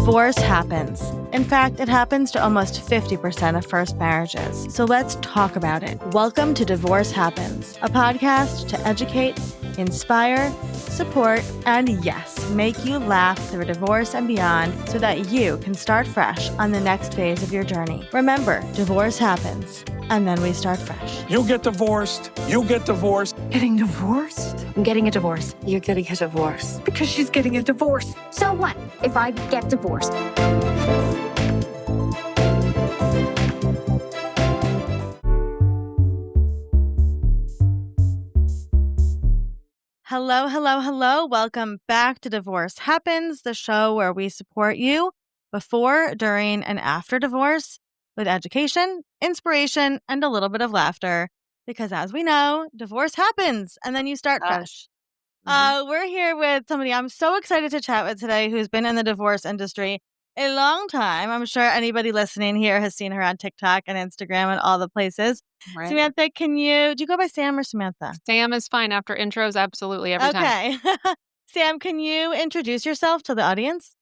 Divorce happens. In fact, it happens to almost 50% of first marriages. So let's talk about it. Welcome to Divorce Happens, a podcast to educate, inspire, support, and yes, make you laugh through divorce and beyond so that you can start fresh on the next phase of your journey. Remember, divorce happens, and then we start fresh. You get divorced. You get divorced. Getting divorced? I'm getting a divorce. You're getting a divorce. Because she's getting a divorce. So what if I get divorced? Hello, hello, hello. Welcome back to Divorce Happens, the show where we support you before, during, and after divorce with education, inspiration, and a little bit of laughter. Because as we know, divorce happens and then you start fresh. We're here with somebody I'm so excited to chat with today who's been in the divorce industry a long time. I'm sure anybody listening here has seen her on TikTok and Instagram and all the places. Right. Samantha, do you go by Sam or Samantha? Sam is fine after intros, absolutely, every time. Okay. Sam, can you introduce yourself to the audience?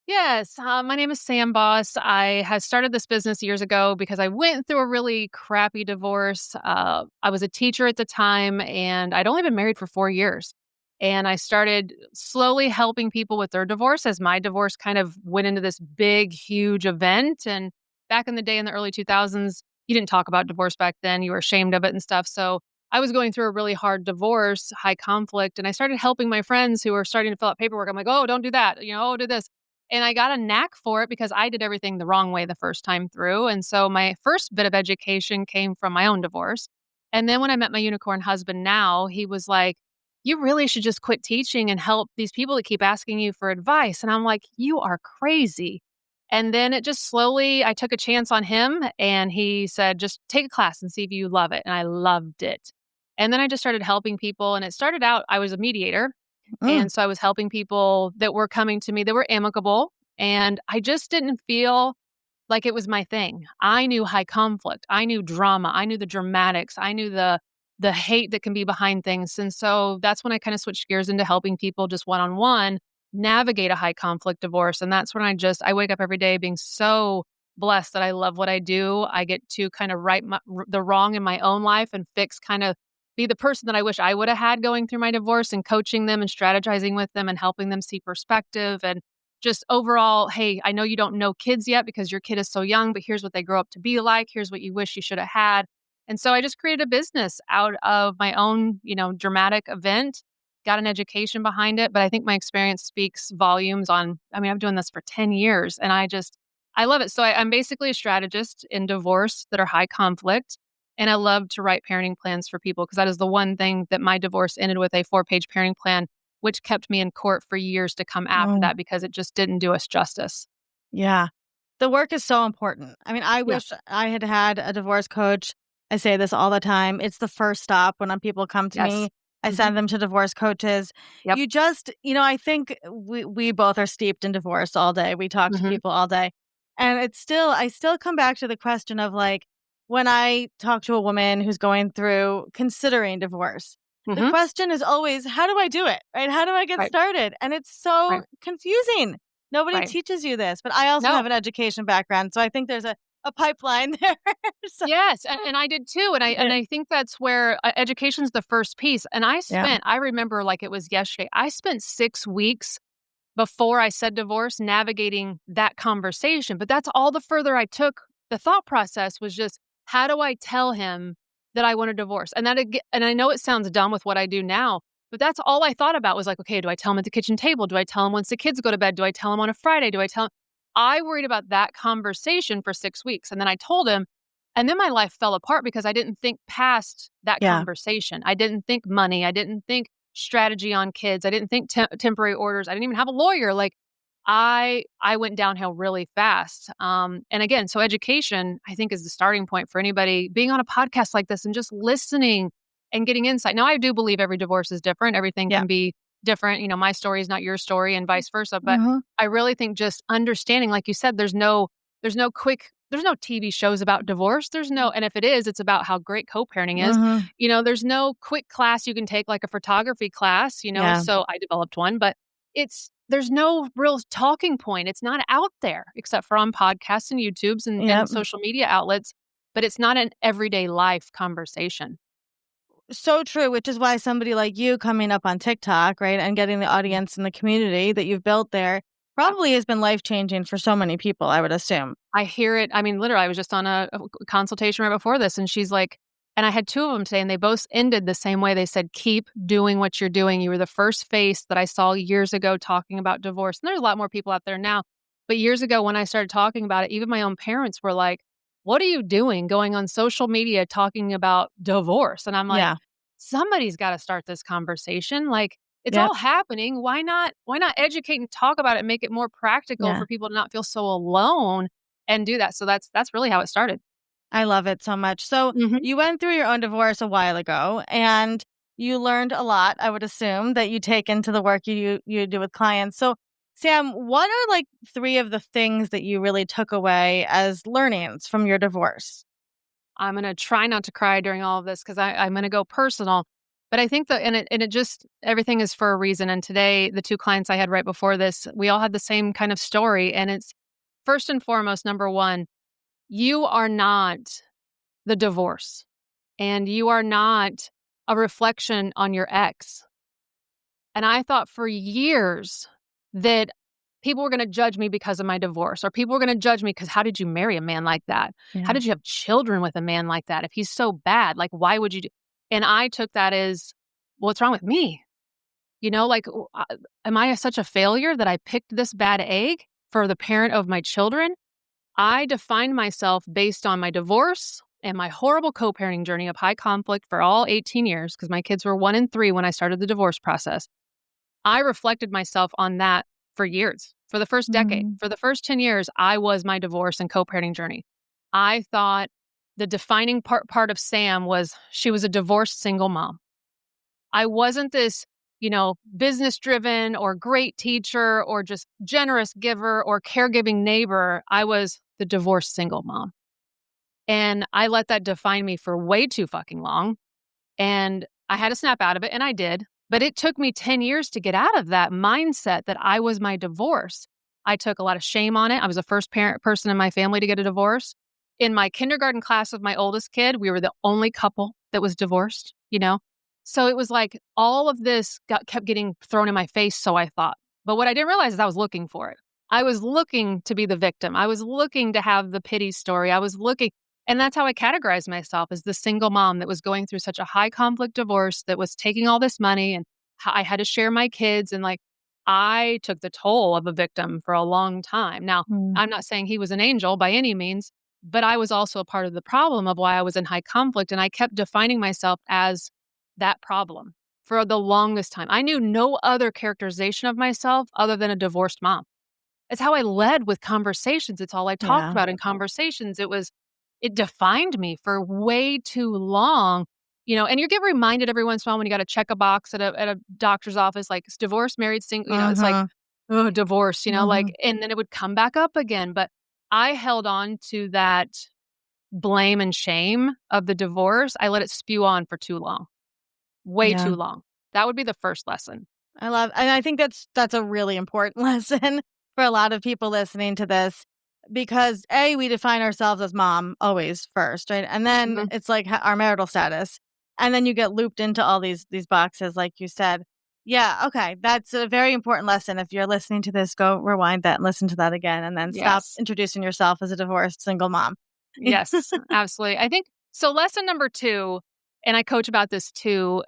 Yes, my name is Sam Boss. I had started this business years ago because I went through a really crappy divorce. I was a teacher at the time, and I'd only been married for 4 years. And I started slowly helping people with their divorce as my divorce kind of went into this big, huge event. And back in the day in the early 2000s, you didn't talk about divorce back then. You were ashamed of it and stuff. So I was going through a really hard divorce, high conflict, and I started helping my friends who were starting to fill out paperwork. I'm like, oh, don't do that. Oh, do this. And I got a knack for it because I did everything the wrong way the first time through. And so my first bit of education came from my own divorce. And then when I met my unicorn husband now, he was like, you really should just quit teaching and help these people that keep asking you for advice. And I'm like, you are crazy. And then it just slowly, I took a chance on him and he said, just take a class and see if you love it. And I loved it. And then I just started helping people. And it started out, I was a mediator. And so I was helping people that were coming to me that were amicable. And I just didn't feel like it was my thing. I knew high conflict. I knew drama. I knew the dramatics. I knew the hate that can be behind things. And so that's when I kind of switched gears into helping people just one-on-one navigate a high conflict divorce. And that's when I wake up every day being so blessed that I love what I do. I get to kind of right the wrong in my own life and be the person that I wish I would have had going through my divorce and coaching them and strategizing with them and helping them see perspective and just overall, hey, I know you don't know kids yet because your kid is so young, but here's what they grow up to be like. Here's what you wish you should have had. And so I just created a business out of my own, dramatic event, got an education behind it. But I think my experience speaks volumes I've been doing this for 10 years and I love it. So I'm basically a strategist in divorce that are high conflict. And I love to write parenting plans for people because that is the one thing that my divorce ended with, a 4-page parenting plan, which kept me in court for years to come after that because it just didn't do us justice. Yeah. The work is so important. I wish I had had a divorce coach. I say this all the time. It's the first stop when people come to me. I send them to divorce coaches. Yep. You just, I think we both are steeped in divorce all day. We talk to people all day. And I still come back to the question of when I talk to a woman who's going through considering divorce, the question is always, how do I do it? Right? How do I get started? And it's so confusing. Nobody teaches you this, but I also have an education background. So I think there's a pipeline there. So. Yes. And I did too. And I think that's where education's the first piece. And I remember like it was yesterday, I spent 6 weeks before I said divorce navigating that conversation. But that's all the further I took. The thought process was just, how do I tell him that I want a divorce? And I know it sounds dumb with what I do now, but that's all I thought about was like, okay, do I tell him at the kitchen table? Do I tell him once the kids go to bed? Do I tell him on a Friday? I worried about that conversation for 6 weeks. And then I told him, and then my life fell apart because I didn't think past that conversation. I didn't think money. I didn't think strategy on kids. I didn't think temporary orders. I didn't even have a lawyer. Like I went downhill really fast. And again, so education, I think, is the starting point for anybody being on a podcast like this and just listening and getting insight. Now, I do believe every divorce is different. Everything can be different. My story is not your story and vice versa. But I really think just understanding, like you said, there's no TV shows about divorce. And if it is, it's about how great co-parenting is. There's no quick class you can take like a photography class, so I developed one, but there's no real talking point. It's not out there except for on podcasts and YouTubes and Yep. social media outlets, but it's not an everyday life conversation. So true, which is why somebody like you coming up on TikTok, right, and getting the audience and the community that you've built there probably has been life-changing for so many people, I would assume. I hear it. I mean, literally, I was just on a consultation right before this, and she's like, and I had two of them today, and they both ended the same way. They said, keep doing what you're doing. You were the first face that I saw years ago talking about divorce. And there's a lot more people out there now. But years ago, when I started talking about it, even my own parents were like, what are you doing going on social media talking about divorce? And I'm like, Yeah. somebody's got to start this conversation. Like, it's Yep. all happening. Why not educate and talk about it and make it more practical Yeah. for people to not feel so alone and do that? So that's really how it started. I love it so much. So Mhm. you went through your own divorce a while ago, and you learned a lot, I would assume, that you take into the work you do with clients. So, Sam, what are like 3 of the things that you really took away as learnings from your divorce? I'm gonna try not to cry during all of this because I'm gonna go personal. But I think that and it just everything is for a reason. And today, the 2 clients I had right before this, we all had the same kind of story. And it's first and foremost, number one, you are not the divorce, and you are not a reflection on your ex. And I thought for years that people were going to judge me because of my divorce, or people were going to judge me because how did you marry a man like that? How Yeah. did you have children with a man like that? If he's so bad, like, why would you do? And I took that as, well, what's wrong with me? Like, am I such a failure that I picked this bad egg for the parent of my children? I defined myself based on my divorce and my horrible co parenting journey of high conflict for all 18 years, because my kids were 1 and 3 when I started the divorce process. I reflected myself on that for years, for the first decade. Mm. For the first 10 years, I was my divorce and co-parenting journey. I thought the defining part of Sam was she was a divorced single mom. I wasn't this, business driven or great teacher or just generous giver or caregiving neighbor. I was the divorced single mom. And I let that define me for way too fucking long. And I had to snap out of it, and I did. But it took me 10 years to get out of that mindset that I was my divorce. I took a lot of shame on it. I was the first person in my family to get a divorce. In my kindergarten class with my oldest kid, we were the only couple that was divorced. So it was like all of this kept getting thrown in my face, so I thought. But what I didn't realize is I was looking for it. I was looking to be the victim. I was looking to have the pity story. I was looking. And that's how I categorized myself, as the single mom that was going through such a high conflict divorce, that was taking all this money, and I had to share my kids. And like, I took the toll of a victim for a long time. Now, Mm. I'm not saying he was an angel by any means, but I was also a part of the problem of why I was in high conflict. And I kept defining myself as that problem for the longest time. I knew no other characterization of myself other than a divorced mom. It's how I led with conversations. It's all I talked Yeah. about in conversations. It defined me for way too long, and you get reminded every once in a while when you got to check a box at a doctor's office, like, it's divorced, married, single, it's like, Mhm. oh, divorce, like, Mhm. and then it would come back up again. But I held on to that blame and shame of the divorce. I let it spew on for too long, way Yeah. too long. That would be the first lesson. And I think that's a really important lesson for a lot of people listening to this, because we define ourselves as mom always first, right? And then Mhm. it's like our marital status. And then you get looped into all these boxes, like you said. Yeah, okay. That's a very important lesson. If you're listening to this, go rewind that and listen to that again, and then stop Yes. introducing yourself as a divorced single mom. Yes, absolutely. I think so. Lesson number 2, and I coach about this too,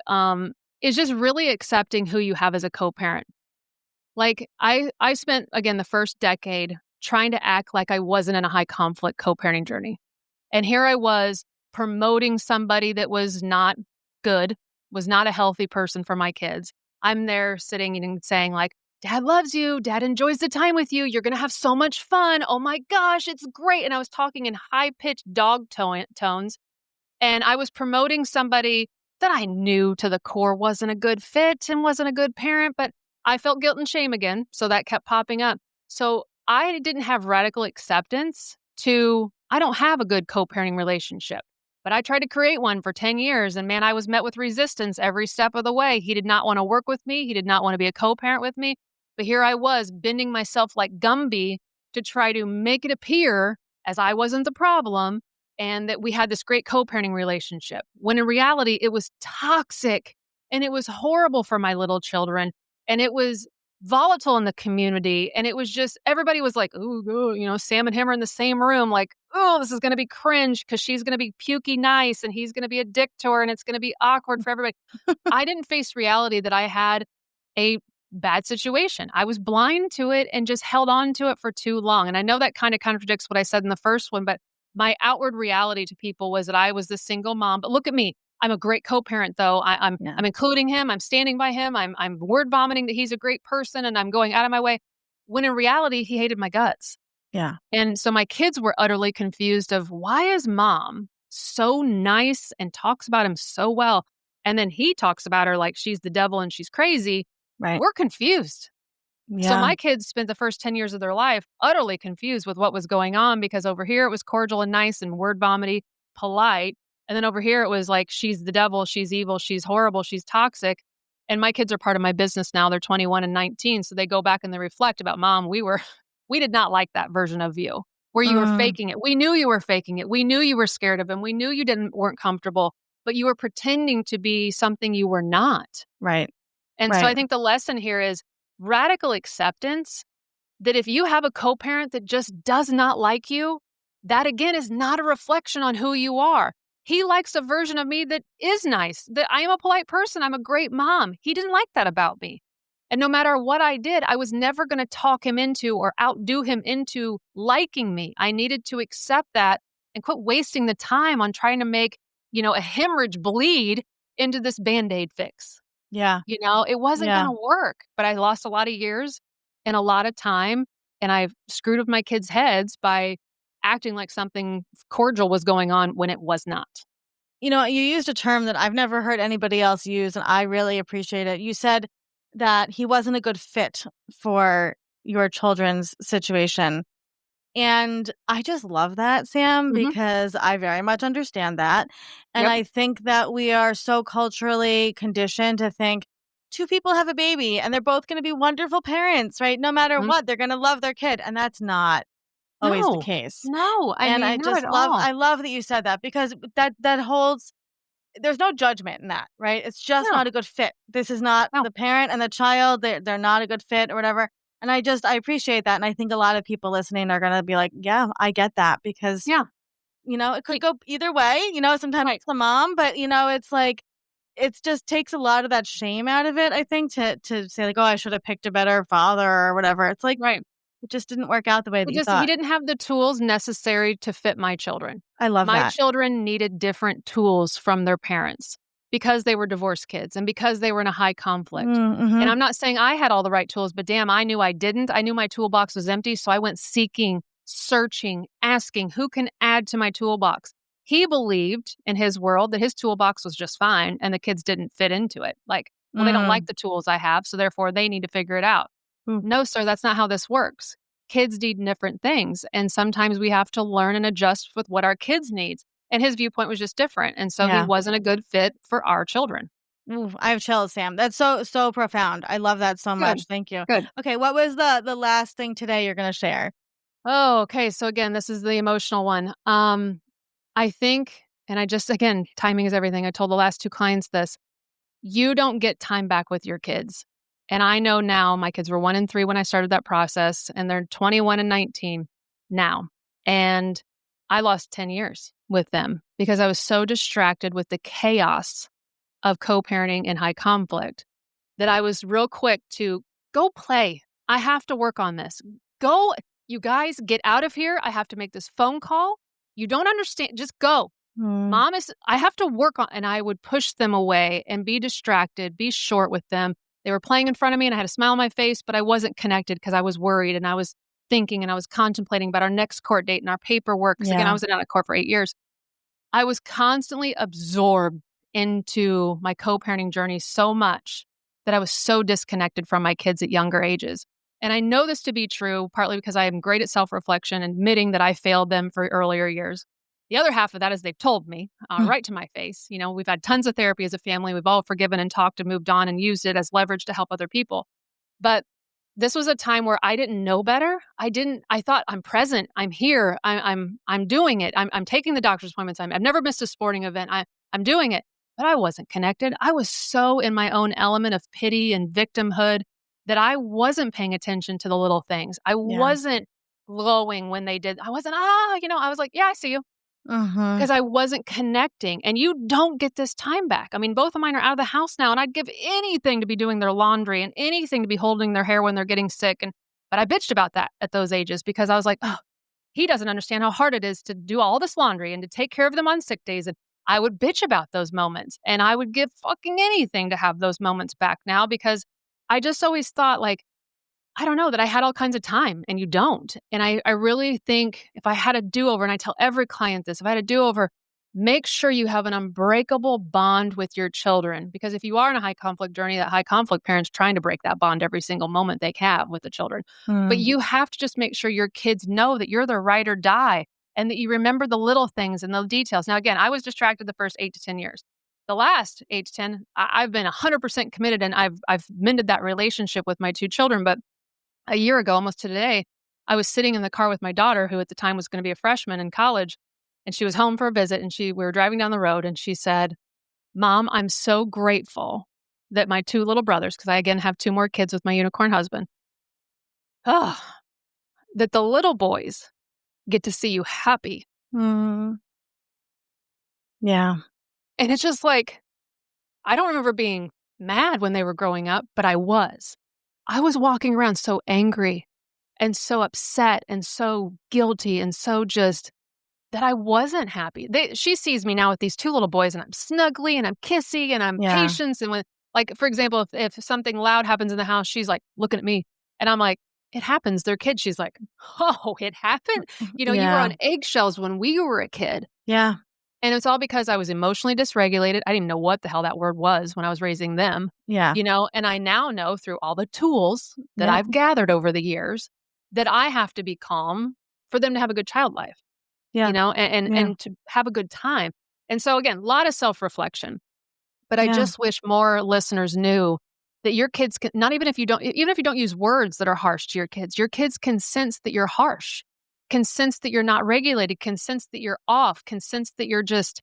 is just really accepting who you have as a co-parent. Like, I spent, again, the first decade trying to act like I wasn't in a high conflict co-parenting journey. And here I was promoting somebody that was not good, was not a healthy person for my kids. I'm there sitting and saying, like, Dad loves you. Dad enjoys the time with you. You're going to have so much fun. Oh my gosh, it's great. And I was talking in high pitched dog tones. And I was promoting somebody that I knew to the core wasn't a good fit and wasn't a good parent, but I felt guilt and shame again. So that kept popping up. So I didn't have radical acceptance to, I don't have a good co parenting relationship. But I tried to create one for 10 years. And man, I was met with resistance every step of the way. He did not want to work with me. He did not want to be a co parent with me. But here I was bending myself like Gumby to try to make it appear as I wasn't the problem and that we had this great co-parenting relationship. When in reality, it was toxic and it was horrible for my little children. And it was volatile in the community. And it was just, everybody was like, ooh, Sam and him are in the same room. Like, oh, this is going to be cringe because she's going to be pukey nice and he's going to be a dick to her and it's going to be awkward for everybody. I didn't face reality that I had a bad situation. I was blind to it and just held on to it for too long. And I know that kind of contradicts what I said in the first one, but my outward reality to people was that I was the single mom. But look at me. I'm a great co-parent, though. I'm including him. I'm standing by him. I'm word vomiting that he's a great person, and I'm going out of my way. When in reality, he hated my guts. Yeah. And so my kids were utterly confused of why is mom so nice and talks about him so well, and then he talks about her like she's the devil and she's crazy. Right. We're confused. Yeah. So my kids spent the first 10 years of their life utterly confused with what was going on because over here it was cordial and nice and word vomity, polite. And then over here it was like, she's the devil, she's evil, she's horrible, she's toxic. And my kids are part of my business now. They're 21 and 19. So they go back and they reflect about, Mom, we did not like that version of you where you were faking it. We knew you were faking it. We knew you were scared of him. We knew you weren't comfortable, but you were pretending to be something you were not. Right. And so I think the lesson here is radical acceptance that if you have a co-parent that just does not like you, that again is not a reflection on who you are. He likes a version of me that is nice, that I am a polite person. I'm a great mom. He didn't like that about me. And no matter what I did, I was never going to talk him into or outdo him into liking me. I needed to accept that and quit wasting the time on trying to make, a hemorrhage bleed into this Band-Aid fix. Yeah. It wasn't going to work, but I lost a lot of years and a lot of time, and I screwed with my kids' heads by acting like something cordial was going on when it was not. You used a term that I've never heard anybody else use, and I really appreciate it. You said that he wasn't a good fit for your children's situation. And I just love that, Sam, because I very much understand that. And I think that we are so culturally conditioned to think two people have a baby and they're both going to be wonderful parents, right? No matter what, they're going to love their kid. And that's not always the case. No, I mean, I not just at love, all. I love that you said that because that holds, there's no judgment in that, right? It's just not a good fit. This is not the parent and the child. They're not a good fit or whatever. And I appreciate that. And I think a lot of people listening are going to be like, yeah, I get that because, it could go either way. Sometimes it's the mom, but, it's like, it just takes a lot of that shame out of it, I think, to say like, oh, I should have picked a better father or whatever. It's like, it just didn't work out the way that you thought. He didn't have the tools necessary to fit my children. I love that. My children needed different tools from their parents because they were divorced kids and because they were in a high conflict. And I'm not saying I had all the right tools, but damn, I knew I didn't. I knew my toolbox was empty. So I went seeking, searching, asking who can add to my toolbox. He believed in his world that his toolbox was just fine and the kids didn't fit into it. Like, well, they don't like the tools I have, so therefore they need to figure it out. No, sir, that's not how this works. Kids need different things. And sometimes we have to learn and adjust with what our kids needs. And his viewpoint was just different. And so he wasn't a good fit for our children. Ooh, I have chills, Sam. That's so profound. I love that so much. Thank you. Good. Okay, what was the last thing today you're going to share? Oh, okay. So again, this is the emotional one. I think, and again, timing is everything. I told the last two clients this. You don't get time back with your kids. And I know now my kids were 1 and 3 when I started that process, and they're 21 and 19 now. And I lost 10 years with them because I was so distracted with the chaos of co-parenting and high conflict that I was real quick to go play. I have to work on this. Go, you guys, get out of here. I have to make this phone call. You don't understand. Just go. I have to work on, and I would push them away and be distracted, be short with them. They were playing in front of me and I had a smile on my face, but I wasn't connected because I was worried and I was thinking and I was contemplating about our next court date and our paperwork. Because again, I was out of court for 8 years. I was constantly absorbed into my co-parenting journey so much that I was so disconnected from my kids at younger ages. And I know this to be true, partly because I am great at self-reflection, admitting that I failed them for earlier years. The other half of that is they've told me right to my face. We've had tons of therapy as a family. We've all forgiven and talked and moved on and used it as leverage to help other people. But this was a time where I didn't know better. I thought I'm present. I'm here. I'm doing it. I'm taking the doctor's appointments. I've never missed a sporting event. I'm doing it, but I wasn't connected. I was so in my own element of pity and victimhood that I wasn't paying attention to the little things. I wasn't glowing when they did. I wasn't, I was like, yeah, I see you. Mhm. Because I wasn't connecting, and you don't get this time back. I mean, both of mine are out of the house now, and I'd give anything to be doing their laundry and anything to be holding their hair when they're getting sick, but I bitched about that at those ages because I was like, "Oh, he doesn't understand how hard it is to do all this laundry and to take care of them on sick days," and I would bitch about those moments, and I would give fucking anything to have those moments back now because I just always thought, like, I don't know, that I had all kinds of time and you don't. And I really think if I had a do-over, and I tell every client this, if I had a do-over, make sure you have an unbreakable bond with your children. Because if you are in a high conflict journey, that high conflict parent's trying to break that bond every single moment they have with the children. But Mm. you have to just make sure your kids know that you're their ride or die and that you remember the little things and the details. Now, again, I was distracted the first 8 to 10 years. The last 8 to 10, I've been 100% committed, and I've mended that relationship with my 2 children. But a year ago, almost to today, I was sitting in the car with my daughter, who at the time was going to be a freshman in college, and she was home for a visit, and we were driving down the road, and she said, "Mom, I'm so grateful that my 2 little brothers," because I again have 2 more kids with my unicorn husband, "oh, that the little boys get to see you happy." Mm. Yeah. And it's just like, I don't remember being mad when they were growing up, but I was. I was walking around so angry and so upset and so guilty and so just that I wasn't happy. She sees me now with these 2 little boys, and I'm snuggly and I'm kissy and I'm Yeah. patient. And when, like, for example, if something loud happens in the house, she's like looking at me, and I'm like, it happens. They're kids. She's like, oh, it happened. You were Yeah. on eggshells when we were a kid. Yeah. And it's all because I was emotionally dysregulated. I didn't even know what the hell that word was when I was raising them, Yeah. and I now know through all the tools that Yep. I've gathered over the years that I have to be calm for them to have a good child life, Yeah. Yeah. and to have a good time. And so again, a lot of self-reflection. But I Yeah. just wish more listeners knew that your kids can, not even if you don't use words that are harsh to your kids can sense that you're harsh, can sense that you're not regulated, can sense that you're off, can sense that you're just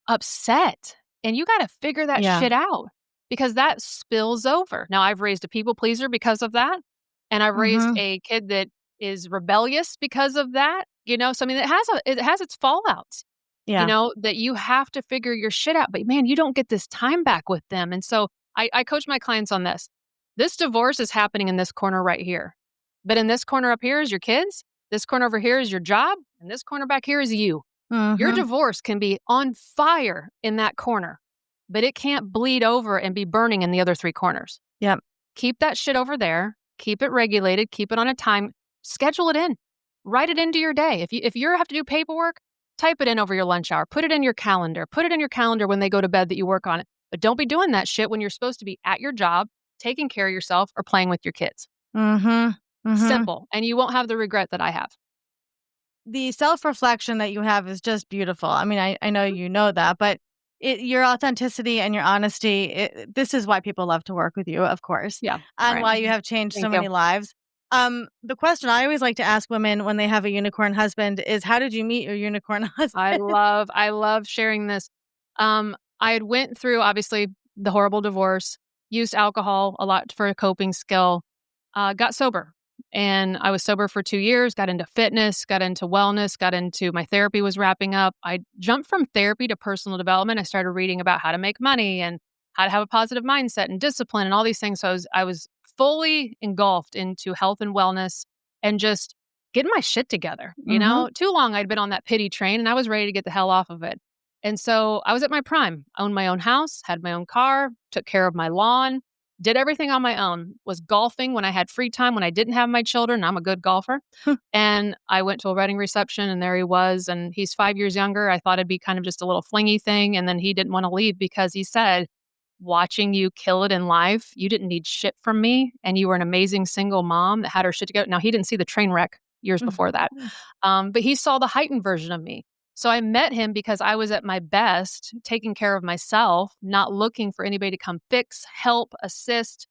upset. And you got to figure that Yeah. shit out because that spills over. Now, I've raised a people pleaser because of that. And I've raised Mhm. a kid that is rebellious because of that. So I mean, it has its fallouts, Yeah. that you have to figure your shit out. But man, you don't get this time back with them. And so I coach my clients on this. This divorce is happening in this corner right here. But in this corner up here is your kids. This corner over here is your job. And this corner back here is you. Your Mhm. divorce can be on fire in that corner, but it can't bleed over and be burning in the other 3 corners. Yep. Keep that shit over there. Keep it regulated. Keep it on a time. Schedule it in. Write it into your day. If you have to do paperwork, type it in over your lunch hour. Put it in your calendar. Put it in your calendar when they go to bed that you work on it. But don't be doing that shit when you're supposed to be at your job, taking care of yourself, or playing with your kids. Mhm. Mhm. Simple. And you won't have the regret that I have. The self-reflection that you have is just beautiful. I mean, I know you know that, but your authenticity and your honesty, this is why people love to work with you, of course, Yeah. and Right. why you have changed so Thank you. many lives. The question I always like to ask women when they have a unicorn husband is, how did you meet your unicorn husband? I love sharing this. I had went through obviously the horrible divorce, used alcohol a lot for a coping skill, got sober. And I was sober for 2 years, got into fitness, got into wellness, got into my therapy was wrapping up. I jumped from therapy to personal development. I started reading about how to make money and how to have a positive mindset and discipline and all these things. So I was fully engulfed into health and wellness and just getting my shit together. Mhm. Too long I'd been on that pity train and I was ready to get the hell off of it. And so I was at my prime, owned my own house, had my own car, took care of my lawn, did everything on my own, was golfing when I had free time, when I didn't have my children. I'm a good golfer. And I went to a wedding reception and there he was. And he's 5 years younger. I thought it'd be kind of just a little flingy thing. And then he didn't want to leave because he said, watching you kill it in life, you didn't need shit from me. And you were an amazing single mom that had her shit together. Now, he didn't see the train wreck years before that. But he saw the heightened version of me. So I met him because I was at my best, taking care of myself, not looking for anybody to come fix, help, assist,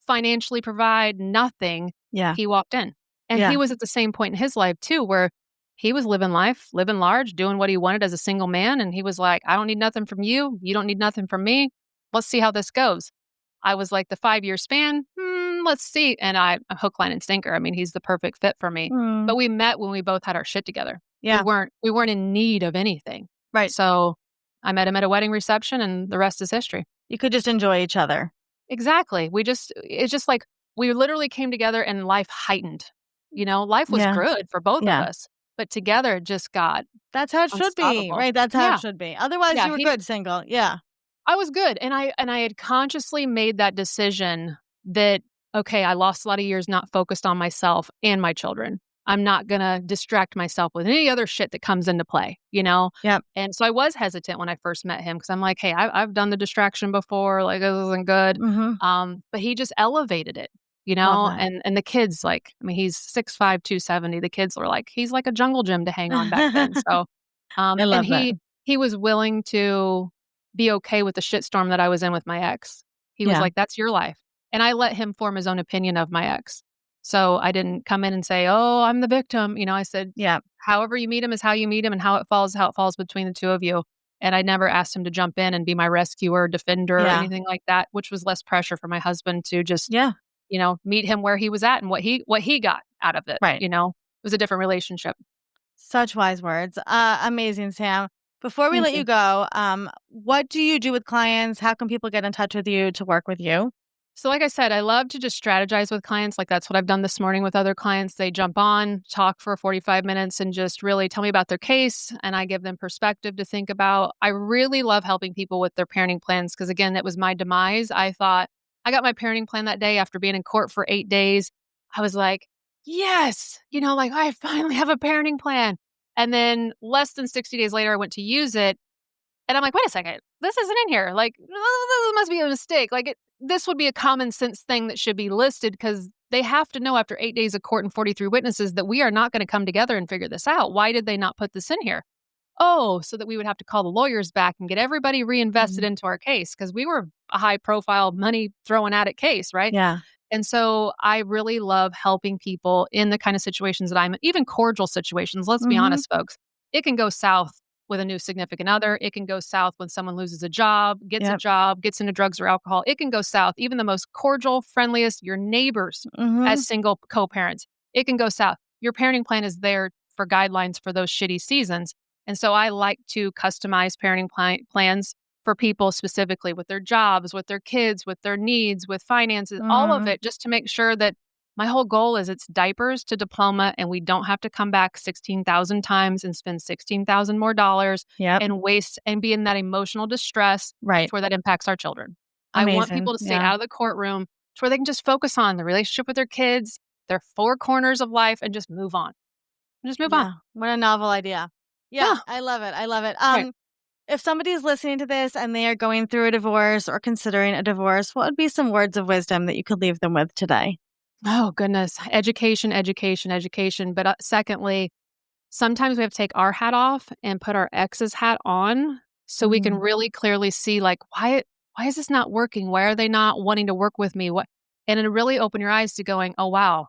financially provide, nothing. Yeah. He walked in. And Yeah. he was at the same point in his life too, where he was living life, living large, doing what he wanted as a single man. And he was like, I don't need nothing from you. You don't need nothing from me. Let's see how this goes. I was like, the 5-year span, let's see. And I'm hook, line, and sinker. I mean, he's the perfect fit for me. Mm. But we met when we both had our shit together. Yeah. We weren't in need of anything. Right. So I met him at a wedding reception, and the rest is history. You could just enjoy each other. Exactly. It's just like we literally came together and life heightened. Life was good for both of us, but together it just got That's how it should be, unstoppable. right? That's how it should be. Otherwise, you were good single. Yeah. I was good. And I had consciously made that decision that, okay, I lost a lot of years not focused on myself and my children. I'm not going to distract myself with any other shit that comes into play, Yep. And so I was hesitant when I first met him because I'm like, hey, I've done the distraction before. Like, this isn't good. Mm-hmm. But he just elevated it, Love that. and the kids, like, I mean, he's 6'5", 270. The kids were like, he's like a jungle gym to hang on back then. So, I love and he was willing to be okay with the shitstorm that I was in with my ex. He was like, that's your life. And I let him form his own opinion of my ex. So I didn't come in and say, oh, I'm the victim. I said, however you meet him is how you meet him, and how it falls between the two of you. And I never asked him to jump in and be my rescuer, defender, or anything like that, which was less pressure for my husband to just, meet him where he was at and what he got out of it. Right. It was a different relationship. Such wise words. Amazing, Sam. Before we let you go, what do you do with clients? How can people get in touch with you to work with you? So like I said, I love to just strategize with clients. Like that's what I've done this morning with other clients. They jump on, talk for 45 minutes and just really tell me about their case. And I give them perspective to think about. I really love helping people with their parenting plans because, again, that was my demise. I thought I got my parenting plan that day after being in court for 8 days. I was like, yes, like I finally have a parenting plan. And then less than 60 days later, I went to use it. And I'm like, wait a second, this isn't in here. Like, this must be a mistake. Like, this would be a common sense thing that should be listed because they have to know after 8 days of court and 43 witnesses that we are not going to come together and figure this out. Why did they not put this in here? Oh, so that we would have to call the lawyers back and get everybody reinvested into our case because we were a high profile money throwing at it case, right? Yeah. And so I really love helping people in the kind of situations that I'm in, even cordial situations. Let's be honest, folks. It can go south with a new significant other. It can go south when someone loses a job, gets a job, gets into drugs or alcohol. It can go south. Even the most cordial, friendliest, your neighbors as single co-parents. It can go south. Your parenting plan is there for guidelines for those shitty seasons. And so I like to customize parenting plans for people specifically with their jobs, with their kids, with their needs, with finances, all of it, just to make sure that my whole goal is it's diapers to diploma and we don't have to come back 16,000 times and spend 16,000 more dollars and waste and be in that emotional distress to where that impacts our children. Amazing. I want people to stay out of the courtroom to where they can just focus on the relationship with their kids, their four corners of life, and just move on. Just move on. What a novel idea. Yeah, I love it. I love it. Right. If somebody's listening to this and they are going through a divorce or considering a divorce, what would be some words of wisdom that you could leave them with today? Oh, goodness. Education, education, education. But secondly, sometimes we have to take our hat off and put our ex's hat on so we can really clearly see, like, why is this not working? Why are they not wanting to work with me? And it really open your eyes to going, oh, wow,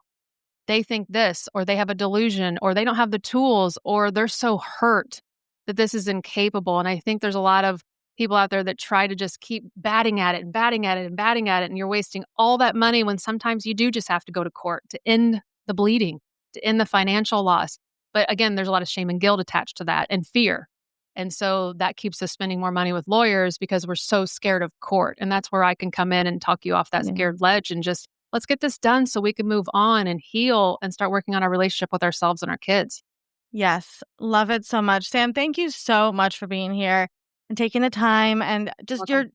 they think this, or they have a delusion, or they don't have the tools, or they're so hurt that this is incapable. And I think there's a lot of people out there that try to just keep batting at it and batting at it and batting at it. And you're wasting all that money when sometimes you do just have to go to court to end the bleeding, to end the financial loss. But again, there's a lot of shame and guilt attached to that and fear. And so that keeps us spending more money with lawyers because we're so scared of court. And that's where I can come in and talk you off that scared ledge and just, let's get this done so we can move on and heal and start working on our relationship with ourselves and our kids. Yes. Love it so much. Sam, thank you so much for being here and taking the time and just your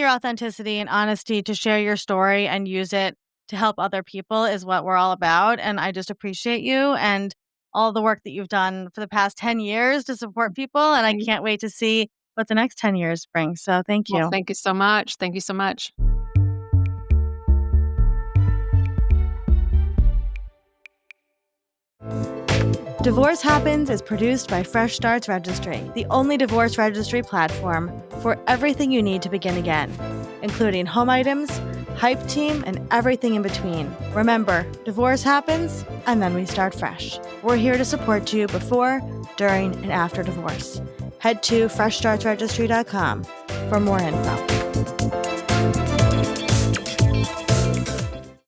authenticity and honesty to share your story and use it to help other people is what we're all about. And I just appreciate you and all the work that you've done for the past 10 years to support people. And I can't wait to see what the next 10 years brings. So thank you. Well, thank you so much. Thank you so much. Divorce Happens is produced by Fresh Starts Registry, the only divorce registry platform for everything you need to begin again, including home items, hype team, and everything in between. Remember, divorce happens, and then we start fresh. We're here to support you before, during, and after divorce. Head to freshstartsregistry.com for more info.